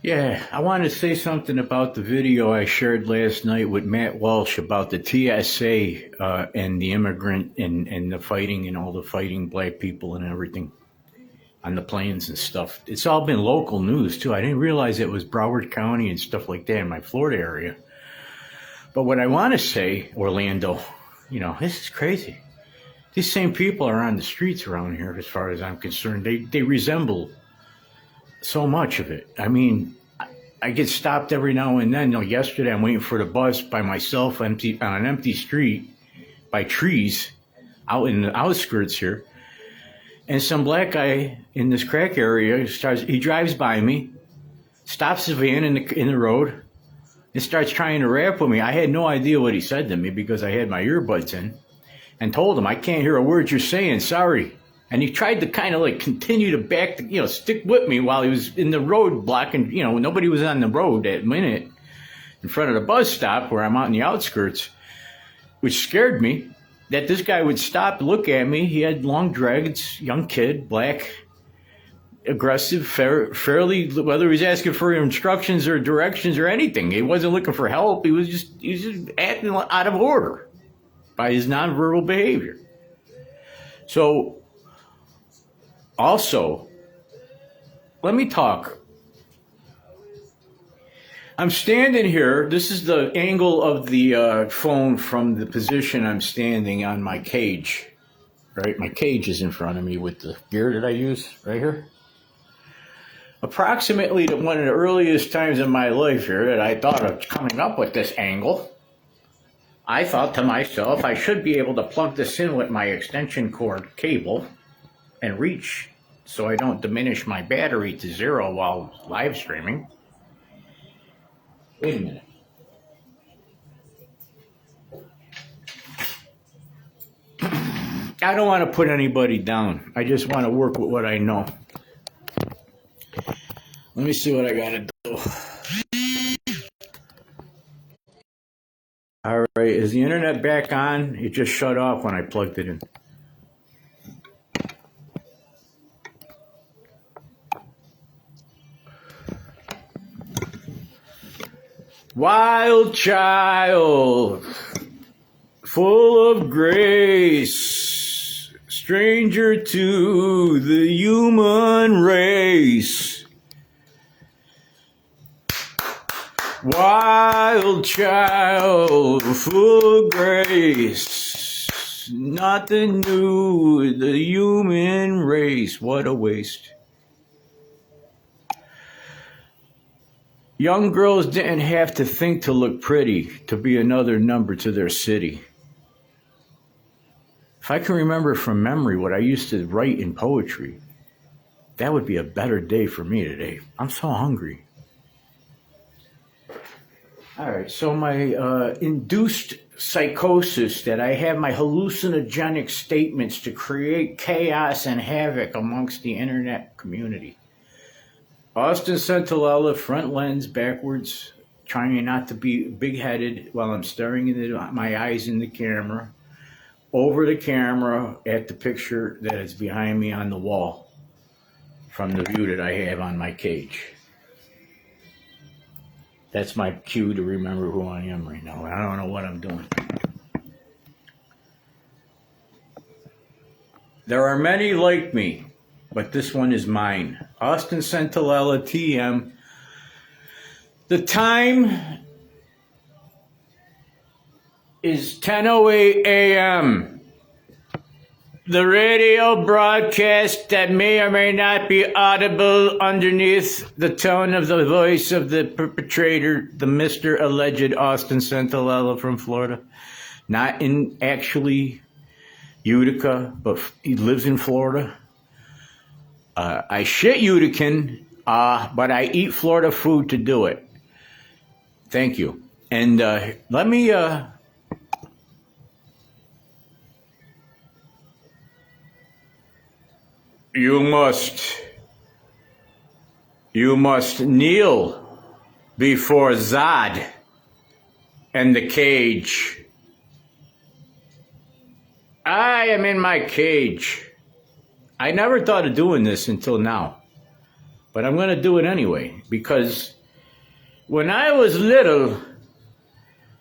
Yeah, I want to say something about the video I shared last night with Matt Walsh about the TSA and the immigrant and the fighting and all the fighting black people and everything on the planes and stuff. It's all been local news too. I didn't realize it was Broward County and stuff like that in my Florida area. But what I want to say, Orlando, this is crazy. These same people are on the streets around here as far as I'm concerned. They resemble so much of it. I mean, I get stopped every now and then. Yesterday I'm waiting for the bus by myself on an empty street by trees out in the outskirts here. And some black guy in this crack area he drives by me, stops the van in the road, and starts trying to rap with me. I had no idea what he said to me because I had my earbuds in and told him, I can't hear a word you're saying, sorry. And he tried to kind of like continue to stick with me while he was in the road blocking, nobody was on the road that minute in front of the bus stop where I'm out in the outskirts, which scared me that this guy would stop, look at me. He had long dreads, young kid, black, aggressive, fairly, whether he was asking for instructions or directions or anything. He wasn't looking for help. He was just acting out of order by his nonverbal behavior. So, also, let me talk. I'm standing here. This is the angle of the phone from the position I'm standing on my cage. Right? My cage is in front of me with the gear that I use right here. Approximately one of the earliest times in my life here that I thought of coming up with this angle, I thought to myself, I should be able to plug this in with my extension cord cable and reach so I don't diminish my battery to 0 while live streaming. Wait a minute. I don't want to put anybody down. I just want to work with what I know. Let me see what I got to do. All right, is the internet back on? It just shut off when I plugged it in. Wild child, full of grace, stranger to the human race. Wild child, full of grace, nothing new with the human race. What a waste. Young girls didn't have to think to look pretty to be another number to their city. If I can remember from memory what I used to write in poetry, that would be a better day for me today. I'm so hungry. All right, so my induced psychosis that I have my hallucinogenic statements to create chaos and havoc amongst the internet community. Austin Centolella, front lens, backwards, trying not to be big-headed while I'm staring into my eyes in the camera, over the camera at the picture that is behind me on the wall from the view that I have on my cage. That's my cue to remember who I am right now. I don't know what I'm doing. There are many like me, but this one is mine. Austin Centolella, TM. The time is 10:08 a.m. The radio broadcast that may or may not be audible underneath the tone of the voice of the perpetrator, the Mr. Alleged Austin Centolella from Florida. Not in actually Utica, but he lives in Florida. I shit Utican, but I eat Florida food to do it. Thank you. And let me... You must kneel before Zod and the cage. I am in my cage. I never thought of doing this until now. but I'm going to do it anyway, because when I was little,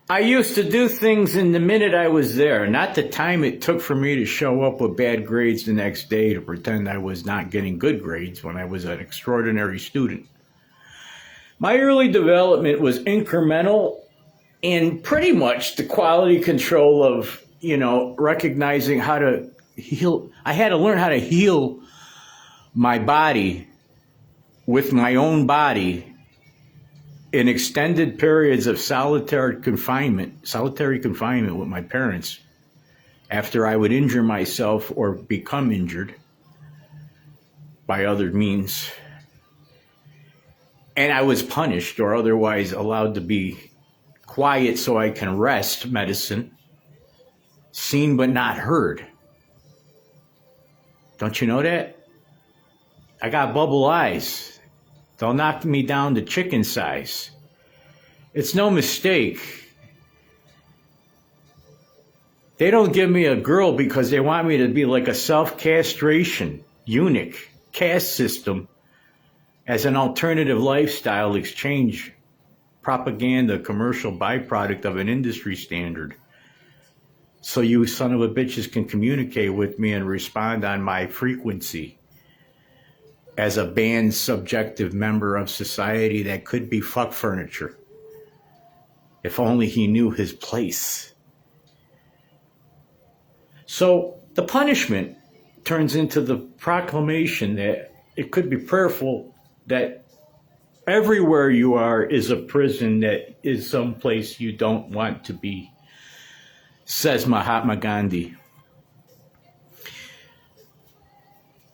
I used to do things in the minute I was there, not the time it took for me to show up with bad grades the next day to pretend I was not getting good grades when I was an extraordinary student. My early development was incremental and pretty much the quality control of, recognizing how to heal. I had to learn how to heal my body with my own body in extended periods of solitary confinement with my parents after I would injure myself or become injured by other means. And I was punished or otherwise allowed to be quiet so I can rest medicine, seen but not heard. Don't you know that? I got bubble eyes. They'll knock me down to chicken size. It's no mistake. They don't give me a girl because they want me to be like a self-castration eunuch caste system as an alternative lifestyle exchange propaganda commercial byproduct of an industry standard. So you son of a bitches can communicate with me and respond on my frequency as a banned subjective member of society that could be fuck furniture. If only he knew his place. So the punishment turns into the proclamation that it could be prayerful that everywhere you are is a prison that is someplace you don't want to be, says Mahatma Gandhi.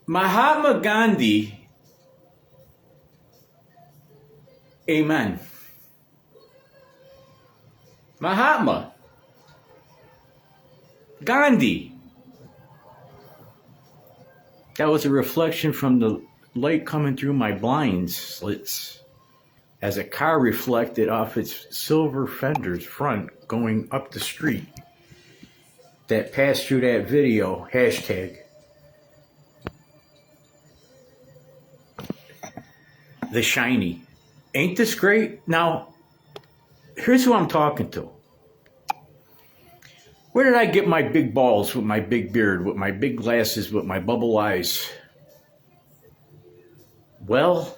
Mahatma Gandhi, amen. Mahatma Gandhi. That was a reflection from the light coming through my blind slits as a car reflected off its silver fenders front going up the street that passed through that video, hashtag. The shiny. Ain't this great? Now, here's who I'm talking to. Where did I get my big balls with my big beard, with my big glasses, with my bubble eyes? Well,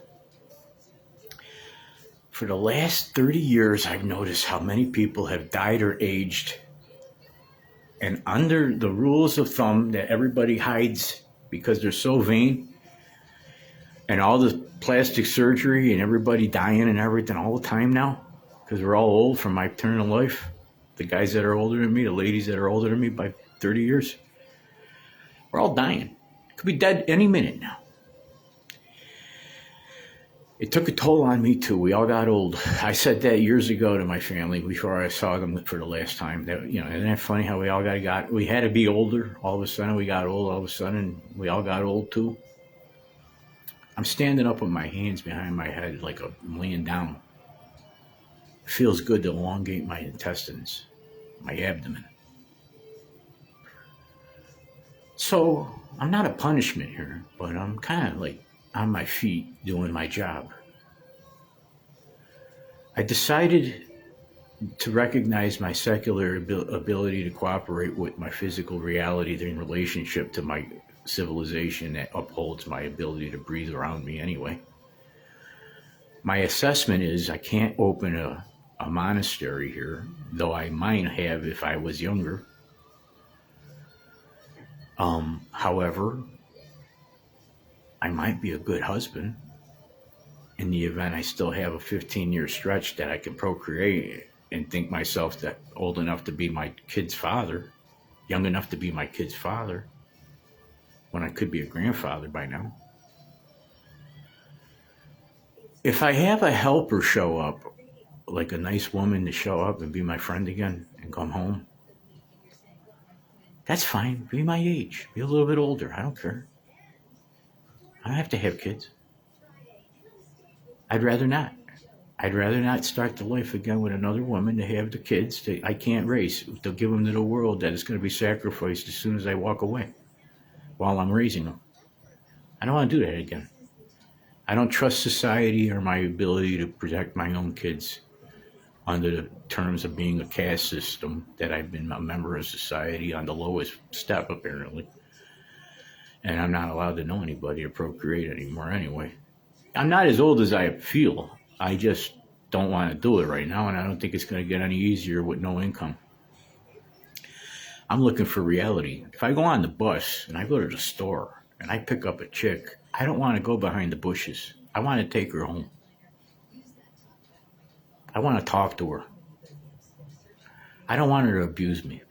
for the last 30 years, I've noticed how many people have died or aged. And under the rules of thumb that everybody hides because they're so vain, and all the plastic surgery and everybody dying and everything all the time now, because we're all old from my turn of life. The guys that are older than me, the ladies that are older than me by 30 years, we're all dying. Could be dead any minute now. It took a toll on me too. We all got old. I said that years ago to my family before I saw them for the last time. That, isn't that funny how we all we had to be older. All of a sudden we got old. All of a sudden we all got old too. I'm standing up with my hands behind my head like I'm laying down. It feels good to elongate my intestines, my abdomen. So I'm not a punishment here, but I'm kind of like on my feet doing my job. I decided to recognize my secular ability to cooperate with my physical reality in relationship to my civilization that upholds my ability to breathe around me anyway. My assessment is I can't open a monastery here, though I might have if I was younger. However, I might be a good husband in the event I still have a 15-year stretch that I can procreate and think myself that old enough to be my kid's father, young enough to be my kid's father, when I could be a grandfather by now. If I have a helper show up, like a nice woman to show up and be my friend again and come home, that's fine. Be my age. Be a little bit older. I don't care. I don't have to have kids. I'd rather not. I'd rather not start the life again with another woman to have the kids that I can't raise. They'll give them to the world that is going to be sacrificed as soon as I walk away while I'm raising them. I don't want to do that again. I don't trust society or my ability to protect my own kids under the terms of being a caste system that I've been a member of society on the lowest step, apparently. And I'm not allowed to know anybody or procreate anymore anyway. I'm not as old as I feel. I just don't want to do it right now, and I don't think it's going to get any easier with no income. I'm looking for reality. If I go on the bus and I go to the store and I pick up a chick, I don't want to go behind the bushes. I want to take her home. I want to talk to her. I don't want her to abuse me.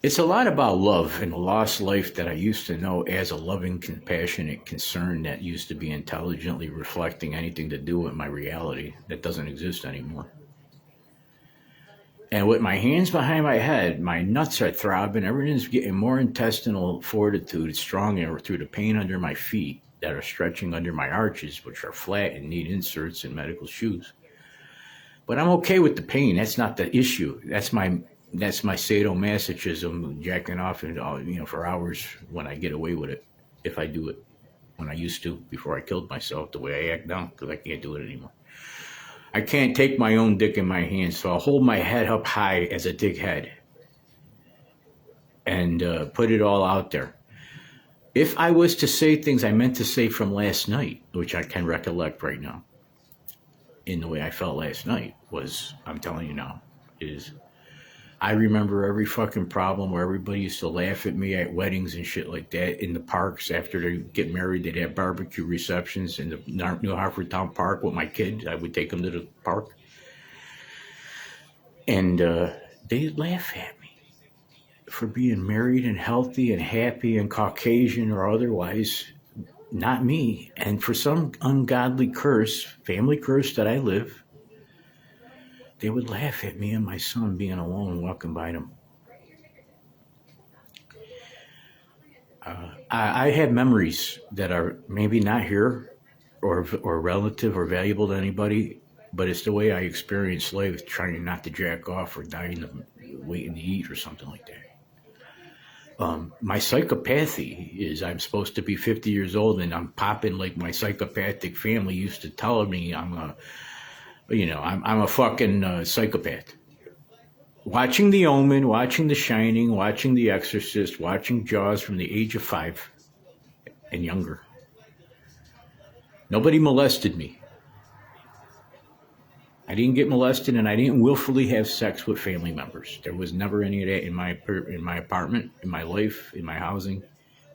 It's a lot about love and the lost life that I used to know as a loving, compassionate concern that used to be intelligently reflecting anything to do with my reality that doesn't exist anymore. And with my hands behind my head, my nuts are throbbing, everything's getting more intestinal fortitude. It's stronger through the pain under my feet that are stretching under my arches, which are flat and need inserts in medical shoes. But I'm okay with the pain. That's not the issue. That's my sadomasochism, jacking off and for hours when I get away with it, if I do it, when I used to before I killed myself, the way I act now, because I can't do it anymore. I can't take my own dick in my hands, so I'll hold my head up high as a dickhead and put it all out there. If I was to say things I meant to say from last night, which I can recollect right now, in the way I felt last night, I'm telling you now, is I remember every fucking problem where everybody used to laugh at me at weddings and shit like that in the parks after they get married. They'd have barbecue receptions in the New Hartford Town Park with my kid. I would take them to the park. And they'd laugh at me for being married and healthy and happy and Caucasian or otherwise. Not me. And for some ungodly curse, family curse that I live, they would laugh at me and my son being alone walking by them. I have memories that are maybe not here or relative or valuable to anybody, but it's the way I experienced life, trying not to jack off or dying waiting to eat or something like that. My psychopathy is I'm supposed to be 50 years old and I'm popping like my psychopathic family used to tell me I'm a fucking psychopath. Watching The Omen, watching The Shining, watching The Exorcist, watching Jaws from the age of 5 and younger. Nobody molested me. I didn't get molested, and I didn't willfully have sex with family members. There was never any of that in my apartment, in my life, in my housing,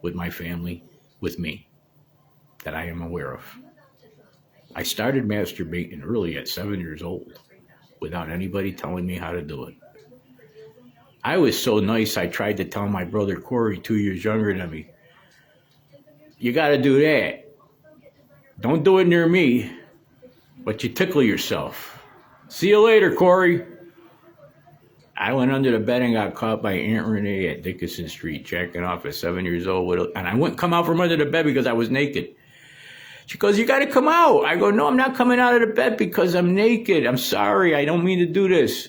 with my family, with me, that I am aware of. I started masturbating early at 7 years old without anybody telling me how to do it. I was so nice, I tried to tell my brother Corey, 2 years younger than me, you got to do that. Don't do it near me, but you tickle yourself. See you later, Corey. I went under the bed and got caught by Aunt Renee at Dickinson Street, jacking off at 7 years old. And I wouldn't come out from under the bed because I was naked. She goes, you got to come out. I go, no, I'm not coming out of the bed because I'm naked. I'm sorry. I don't mean to do this.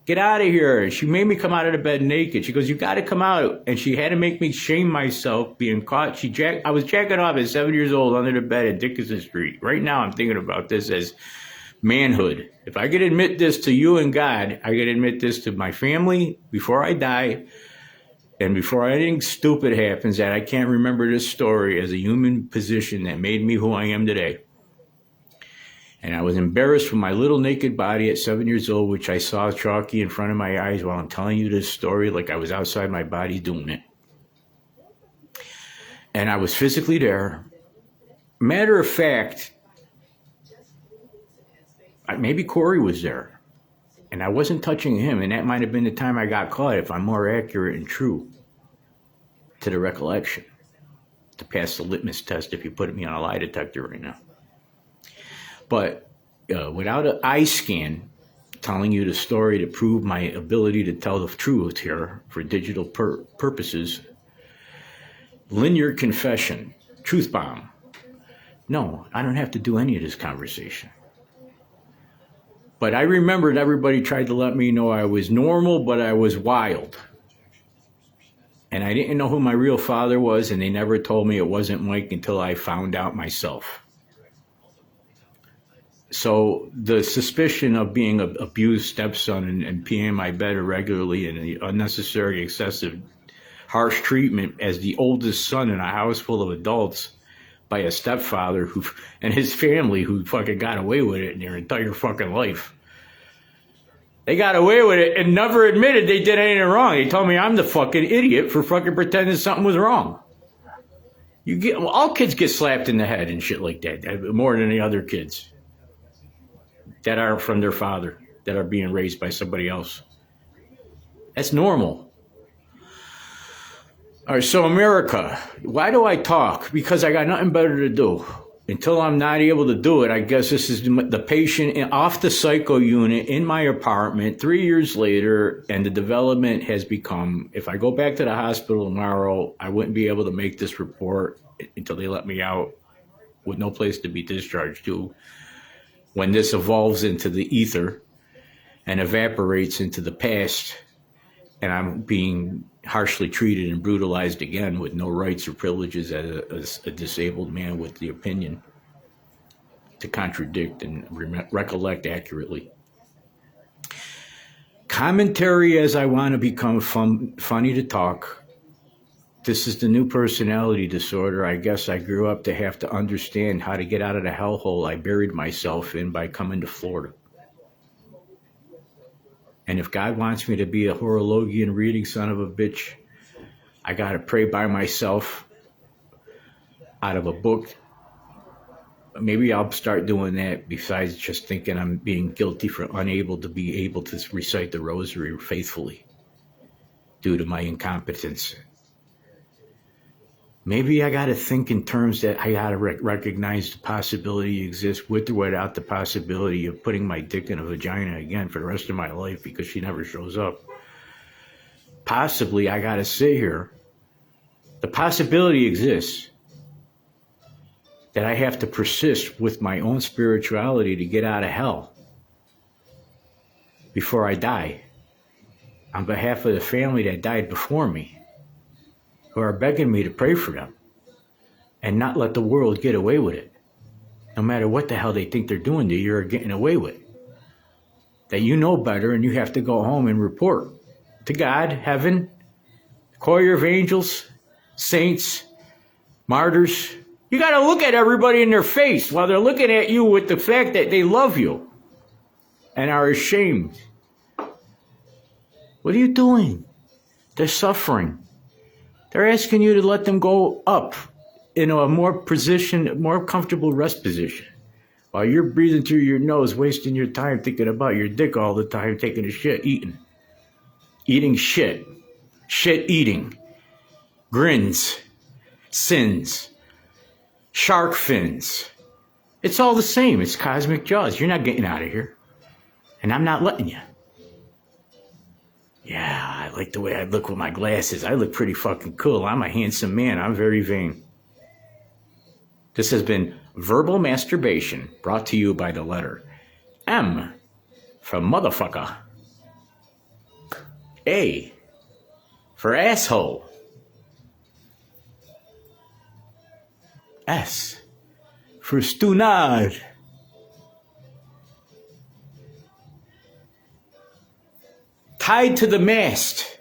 Get out of here. She made me come out of the bed naked. She goes, you got to come out. And she had to make me shame myself being caught. I was jacking off at 7 years old under the bed at Dickinson Street. Right now I'm thinking about this as manhood. If I could admit this to you and God, I could admit this to my family before I die. And before anything stupid happens, that I can't remember this story as a human position that made me who I am today. And I was embarrassed with my little naked body at 7 years old, which I saw chalky in front of my eyes while I'm telling you this story like I was outside my body doing it. And I was physically there. Matter of fact, maybe Corey was there. And I wasn't touching him, and that might have been the time I got caught, if I'm more accurate and true to the recollection, to pass the litmus test if you put me on a lie detector right now. But without an eye scan telling you the story to prove my ability to tell the truth here for digital purposes, linear confession, truth bomb. No, I don't have to do any of this conversation. But I remembered everybody tried to let me know I was normal, but I was wild. And I didn't know who my real father was, and they never told me it wasn't Mike until I found out myself. So the suspicion of being an abused stepson and peeing my bed irregularly and the unnecessary, excessive, harsh treatment as the oldest son in a house full of adults by a stepfather who and his family who fucking got away with it in their entire fucking life. They got away with it and never admitted they did anything wrong. They told me I'm the fucking idiot for fucking pretending something was wrong. All kids get slapped in the head and shit like that, more than the other kids that aren't from their father, that are being raised by somebody else. That's normal. All right, so America, why do I talk? Because I got nothing better to do. Until I'm not able to do it, I guess this is the patient off the psycho unit in my apartment 3 years later, and the development has become, if I go back to the hospital tomorrow, I wouldn't be able to make this report until they let me out with no place to be discharged to. When this evolves into the ether and evaporates into the past, and I'm being harshly treated and brutalized again with no rights or privileges as a disabled man with the opinion to contradict and recollect accurately. Commentary as I want to become funny to talk. This is the new personality disorder. I guess I grew up to have to understand how to get out of the hellhole I buried myself in by coming to Florida. And if God wants me to be a horologian reading son of a bitch, I got to pray by myself out of a book. Maybe I'll start doing that besides just thinking I'm being guilty for unable to be able to recite the rosary faithfully due to my incompetence. Maybe I got to think in terms that I got to recognize the possibility exists with or without the possibility of putting my dick in a vagina again for the rest of my life because she never shows up. Possibly I got to sit here. The possibility exists that I have to persist with my own spirituality to get out of hell before I die on behalf of the family that died before me, who are begging me to pray for them and not let the world get away with it. No matter what the hell they think they're doing to you or getting away with. That you know better and you have to go home and report to God, heaven, choir of angels, saints, martyrs. You got to look at everybody in their face while they're looking at you with the fact that they love you and are ashamed. What are you doing? They're suffering. They're asking you to let them go up in a more comfortable rest position while you're breathing through your nose, wasting your time thinking about your dick all the time, taking a shit, eating shit eating, grins, sins, shark fins. It's all the same. It's cosmic jaws. You're not getting out of here. And I'm not letting you. Yeah, I like the way I look with my glasses. I look pretty fucking cool. I'm a handsome man. I'm very vain. This has been Verbal Masturbation, brought to you by the letter M for motherfucker. A for asshole. S for stunad. Tied to the mast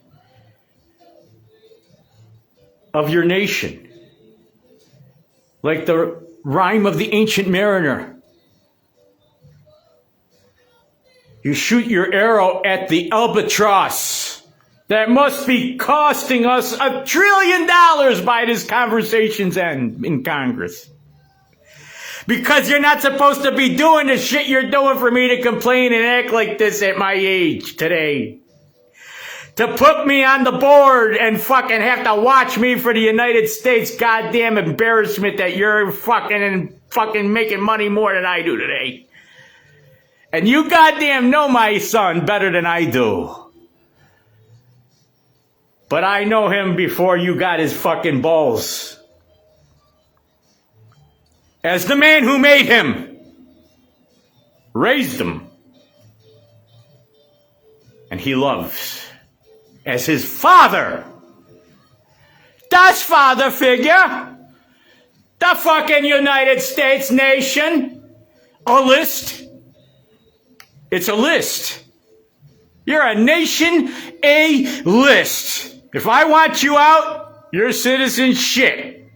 of your nation, like the rhyme of the ancient mariner. You shoot your arrow at the albatross that must be costing us $1 trillion by this conversation's end in Congress. Because you're not supposed to be doing the shit you're doing for me to complain and act like this at my age today. To put me on the board and fucking have to watch me for the United States goddamn embarrassment that you're fucking making money more than I do today. And you goddamn know my son better than I do. But I know him before you got his fucking balls. As the man who made him, raised him, and he loves. As his father, us, father figure. The fucking United States nation. A list. It's a list. You're a nation, a list. If I want you out, you're citizen shit.